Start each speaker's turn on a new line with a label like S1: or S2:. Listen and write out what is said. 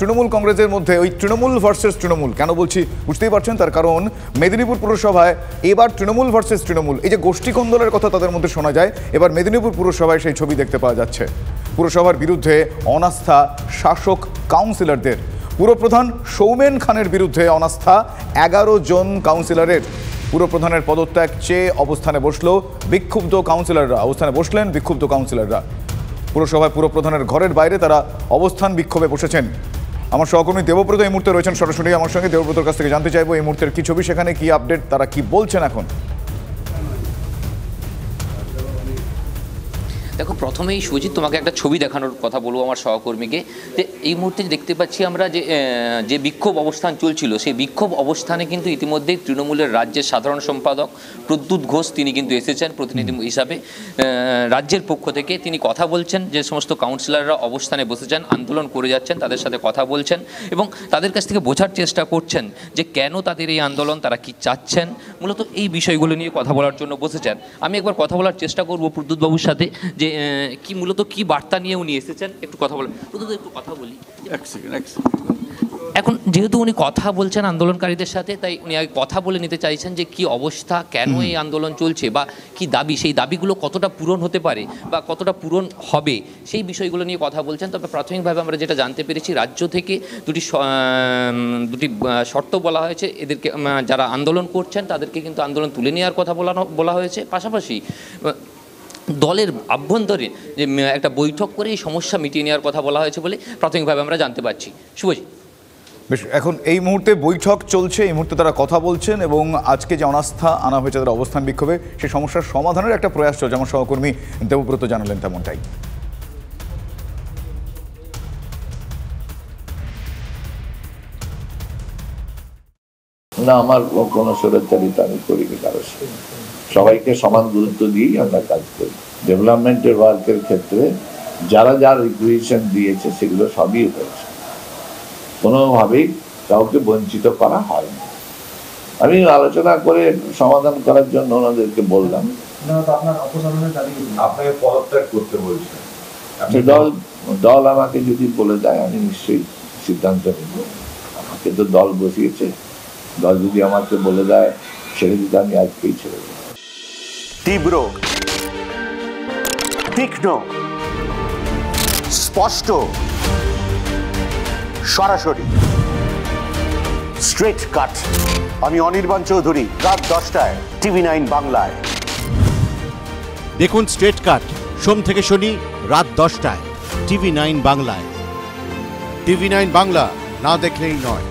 S1: তৃণমূল কংগ্রেসের মধ্যে ওই তৃণমূল ভার্সেস তৃণমূল কেন বলছি বুঝতেই পারছেন, তার কারণ মেদিনীপুর পুরসভায় এবার তৃণমূল ভার্সেস তৃণমূল, এই যে গোষ্ঠী কোন্দলের কথা তাদের মধ্যে শোনা যায়, এবার মেদিনীপুর পুরসভায় সেই ছবি দেখতে পাওয়া যাচ্ছে। পুরসভার বিরুদ্ধে অনাস্থা শাসক কাউন্সিলরদের। পুরপ্রধান সৌমেন খানের বিরুদ্ধে অনাস্থা 11 জন কাউন্সিলরের। পুরপ্রধানের পদত্যাগ চেয়ে অবস্থানে বসলেন বিক্ষুব্ধ কাউন্সিলররা। পুরসভায় পুরপ্রধানের ঘরের বাইরে তারা অবস্থান বিক্ষোভে বসেছেন। আমার সহকর্মী দেবব্রত এই মুহূর্তে রয়েছেন সরাসরি আমার সঙ্গে। দেবব্রতর কাছ থেকে জানতে চাইবো এই মুহূর্তের কি ছবি, সেখানে কি আপডেট, তারা কি বলছেন এখন?
S2: দেখো, প্রথমেই সুজিত তোমাকে একটা ছবি দেখানোর কথা বলবো আমার সহকর্মীকে, যে এই মুহূর্তে দেখতে পাচ্ছি আমরা যে বিক্ষোভ অবস্থান চলছিল, সেই বিক্ষোভ অবস্থানে কিন্তু ইতিমধ্যেই তৃণমূলের রাজ্যের সাধারণ সম্পাদক প্রদ্যুৎ ঘোষ তিনি কিন্তু এসেছেন প্রতিনিধি হিসাবে রাজ্যের পক্ষ থেকে। তিনি কথা বলছেন, যে সমস্ত কাউন্সিলররা অবস্থানে বসেছেন, আন্দোলন করে যাচ্ছেন, তাদের সাথে কথা বলছেন এবং তাদের কাছ থেকে বোঝার চেষ্টা করছেন যে কেন তাদের এই আন্দোলন, তারা কি চাচ্ছেন, মূলত এই বিষয়গুলো নিয়ে কথা বলার জন্য বসেছেন। আমি একবার কথা বলার চেষ্টা করবো প্রদ্যুৎবাবুর সাথে, যে কি মূলত কি বার্তা নিয়ে উনি এসেছেন, একটু কথা বলেন। একটু কথা বলি এখন, যেহেতু উনি কথা বলছেন আন্দোলনকারীদের সাথে, তাই উনি আগে কথা বলে নিতে চাইছেন যে কি অবস্থা, কেন এই আন্দোলন চলছে, বা কি দাবি, সেই দাবিগুলো কতটা পূরণ হতে পারে বা কতটা পূরণ হবে, সেই বিষয়গুলো নিয়ে কথা বলছেন। তবে প্রাথমিকভাবে আমরা যেটা জানতে পেরেছি, রাজ্য থেকে দুটি শর্ত বলা হয়েছে এদেরকে, যারা আন্দোলন করছেন তাদেরকে কিন্তু আন্দোলন তুলে নেওয়ার কথা বলা হয়েছে। পাশাপাশি দলের আভ্যন্তরে যে একটা বৈঠক করে এই সমস্যা মিটিয়ে নেওয়ার কথা বলা হয়েছে বলে প্রাথমিকভাবে আমরা জানতে পারছি। শুভজিৎ,
S1: বেশ, এখন এই মুহূর্তে বৈঠক চলছে, এই মুহূর্তে তারা কথা বলছেন এবং আজকে যে অনাস্থা আনা হয়েছে তাদের অবস্থান বিক্ষোভে, সেই সমস্যার সমাধানের একটা প্রয়াস চলছে। আমার সহকর্মী দেবব্রত জানালেন তেমনটাই।
S3: না, আমার কোনো স্বৈরাচারিতা আমি করিনি কারোর সাথে। সবাইকে সমান গুরুত্ব দিয়েই আমরা কাজ করি। ডেভেলপমেন্টের ওয়ার্কের ক্ষেত্রে যারা যা রিকুয়েশন দিয়েছে সেগুলো সবই হয়েছে, কোনোভাবেই কাউকে বঞ্চিত করা হয়নি। আমি আলোচনা করে সমাধান করার জন্য ওনাদেরকে বললাম।
S4: আপনাকে পদত্যাগ করতে বলছেন,
S3: দল আমাকে যদি বলে দেয় আমি নিশ্চয়ই সিদ্ধান্ত নেব। আমাকে তো দল বসিয়েছে, দল যদি আমাকে বলে দেয় ছেড়ে দিতে, আমি আজকেই ছেড়ে দেব।
S5: তীব্র, তীক্ষ্ণ, স্পষ্ট, সরাসরি, স্ট্রেট কাট। আমি অনির্বাণ চৌধুরী, রাত 10টায় TV9 বাংলায়।
S6: দেখুন স্ট্রেট কাট সোম থেকে শনি রাত 10টায় TV9 বাংলায়। TV9 বাংলা, না দেখলেই নয়।